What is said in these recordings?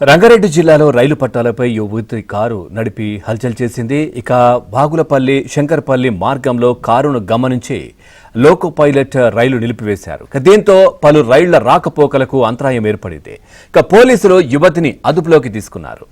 రంగారెడ్డి జిల్లాలో రైలు పట్టాలపై యువతి కారు నడిపి హల్చల్ చేసింది. ఇక బాగులపల్లి శంకర్పల్లి మార్గంలో కారును గమనించి లోకో పైలట్ రైలు నిలిపివేశారు. దీంతో పలు రైళ్ల రాకపోకలకు అంతరాయం ఏర్పడింది. ఇక పోలీసులు యువతిని అదుపులోకి తీసుకున్నారు.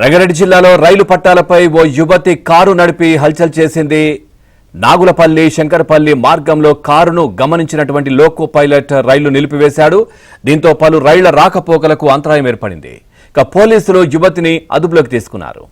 రంగారెడ్డి జిల్లాలో రైలు పట్టాలపై ఓ యువతి కారు నడిపి హల్చల్ చేసింది. నాగులపల్లి శంకర్పల్లి మార్గంలో కారును గమనించినటువంటి లోకో పైలట్ రైలు నిలిపివేశాడు. దీంతో పలు రైళ్ల రాకపోకలకు అంతరాయం ఏర్పడింది. ఇక పోలీసులు యువతిని అదుపులోకి తీసుకున్నారు.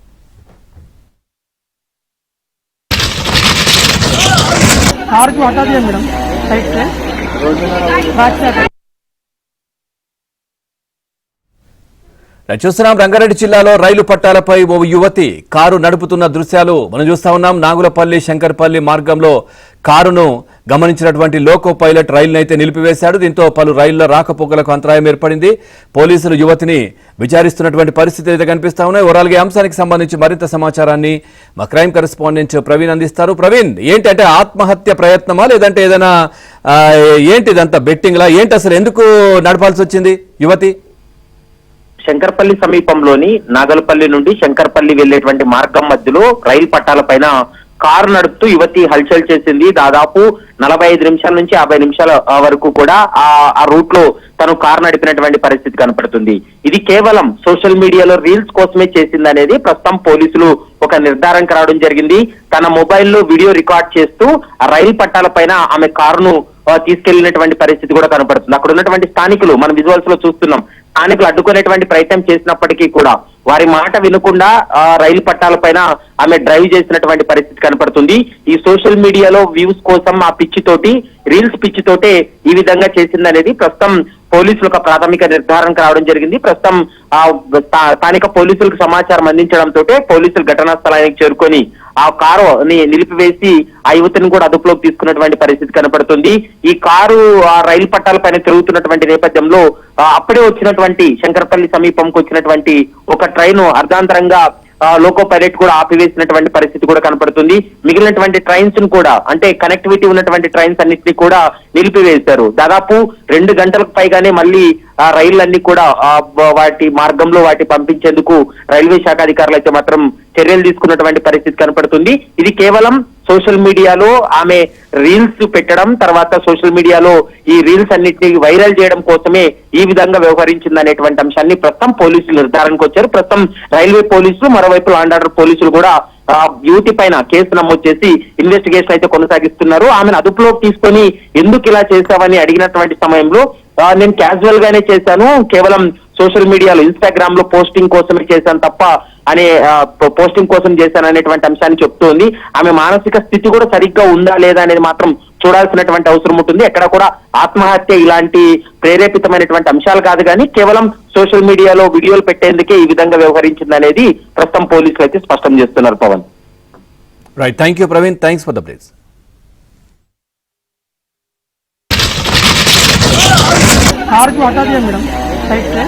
చూస్తున్నాం రంగారెడ్డి జిల్లాలో రైలు పట్టాలపై ఓ యువతి కారు నడుపుతున్న దృశ్యాలు మనం చూస్తా ఉన్నాం. నాగులపల్లి శంకర్పల్లి మార్గంలో కారును గమనించినటువంటి లోకో పైలట్ రైలును అయితే నిలిపివేశాడు. దీంతో పలు రైళ్ల రాకపోకలకు అంతరాయం ఏర్పడింది. పోలీసులు యువతిని విచారిస్తున్నటువంటి పరిస్థితి అయితే కనిపిస్తా ఉన్నాయి. ఓవరాల్గా అంశానికి సంబంధించి మరింత సమాచారాన్ని మా క్రైమ్ కరెస్పాండెంట్ ప్రవీణ్ అందిస్తారు. ప్రవీణ్, ఏంటంటే ఆత్మహత్య ప్రయత్నమా లేదంటే ఏదైనా ఏంటి ఇదంతా బెట్టింగ్లా ఏంటి, అసలు ఎందుకు నడపాల్సి వచ్చింది యువతి? శంకర్పల్లి సమీపంలోని నాగలపల్లి నుండి శంకర్పల్లి వెళ్లేటువంటి మార్గం మధ్యలో రైలు పట్టాల పైన కారు నడుపుతూ యువతి హల్చల్ చేసింది. దాదాపు 45 నిమిషాల నుంచి 50 నిమిషాల వరకు కూడా ఆ రూట్ లో తను కారు నడిపినటువంటి పరిస్థితి కనపడుతుంది. ఇది కేవలం సోషల్ మీడియాలో రీల్స్ కోసమే చేసిందనేది ప్రస్తుతం పోలీసులు ఒక నిర్ధారణకు రావడం జరిగింది. తన మొబైల్లో వీడియో రికార్డ్ చేస్తూ ఆ రైలు పట్టాల పైన ఆమె కారును తీసుకెళ్లినటువంటి పరిస్థితి కూడా కనపడుతుంది. అక్కడ ఉన్నటువంటి స్థానికులు మనం విజువల్స్ లో చూస్తున్నాం. స్థానికులు అడ్డుకునేటువంటి ప్రయత్నం చేసినప్పటికీ కూడా వారి మాట వినకుండా రైలు పట్టాల పైన ఆమె డ్రైవ్ చేసినటువంటి పరిస్థితి కనపడుతుంది. ఈ సోషల్ మీడియాలో వ్యూస్ కోసం ఆ పిచ్చితోటి రీల్స్ పిచ్చితోటే ఈ విధంగా చేసిందనేది ప్రస్తుతం పోలీసులు ఒక ప్రాథమిక నిర్ధారణకు రావడం జరిగింది. ప్రస్తుతం స్థానిక పోలీసులకు సమాచారం అందించడంతో పోలీసులు ఘటనా స్థలానికి చేరుకొని ఆ కారు నిలిపివేసి ఆ యువతిని కూడా అదుపులోకి తీసుకున్నటువంటి పరిస్థితి కనపడుతుంది. ఈ కారు ఆ రైలు పట్టాల పైన తిరుగుతున్నటువంటి నేపథ్యంలో అప్పుడే వచ్చినటువంటి శంకర్పల్లి సమీపంకు వచ్చినటువంటి ఒక ట్రైన్ అర్ధాంతరంగా లోకో పైలట్ కూడా ఆపివేసినటువంటి పరిస్థితి కూడా కనపడుతుంది. మిగిలినటువంటి ట్రైన్స్ ను కూడా, అంటే కనెక్టివిటీ ఉన్నటువంటి ట్రైన్స్ అన్నింటినీ కూడా నిలిపివేశారు. దాదాపు 2 గంటలకు పైగానే మళ్ళీ రైళ్లన్నీ కూడా వాటి మార్గంలో వాటి పంపించేందుకు రైల్వే శాఖ అధికారులు అయితే మాత్రం చర్యలు తీసుకున్నటువంటి పరిస్థితి కనపడుతుంది. ఇది కేవలం సోషల్ మీడియాలో ఆమె రీల్స్ పెట్టడం, తర్వాత సోషల్ మీడియాలో ఈ రీల్స్ అన్నింటినీ వైరల్ చేయడం కోసమే ఈ విధంగా వ్యవహరించింది అనేటువంటి అంశాన్ని ప్రస్తుతం పోలీసులు నిర్ధారణకు వచ్చారు. ప్రస్తుతం రైల్వే పోలీసులు, మరోవైపు లా అండ్ ఆర్డర్ పోలీసులు కూడా యువతి పైన కేసు నమోదు చేసి ఇన్వెస్టిగేషన్ అయితే కొనసాగిస్తున్నారు. ఆమెను అదుపులోకి తీసుకొని ఎందుకు ఇలా చేశావని అడిగినటువంటి సమయంలో నేను క్యాజువల్ గానే చేశాను, కేవలం సోషల్ మీడియాలో ఇన్స్టాగ్రామ్ లో పోస్టింగ్ కోసమే చేశాను తప్ప పోస్టింగ్ కోసం చేశాను అనేటువంటి అంశాన్ని చెప్తోంది. ఆమె మానసిక స్థితి కూడా సరిగ్గా ఉందా లేదా అనేది మాత్రం చూడాల్సినటువంటి అవసరం ఉంటుంది. ఎక్కడ కూడా ఆత్మహత్య ఇలాంటి ప్రేరేపితమైనటువంటి అంశాలు కాదు, కానీ కేవలం సోషల్ మీడియాలో వీడియోలు పెట్టేందుకే ఈ విధంగా వ్యవహరించింది అనేది ప్రస్తుతం పోలీసులు అయితే స్పష్టం చేస్తున్నారు. Pavan, right, thank you Praveen, thanks for the place. Car को हटा दिया मैडम साइड से।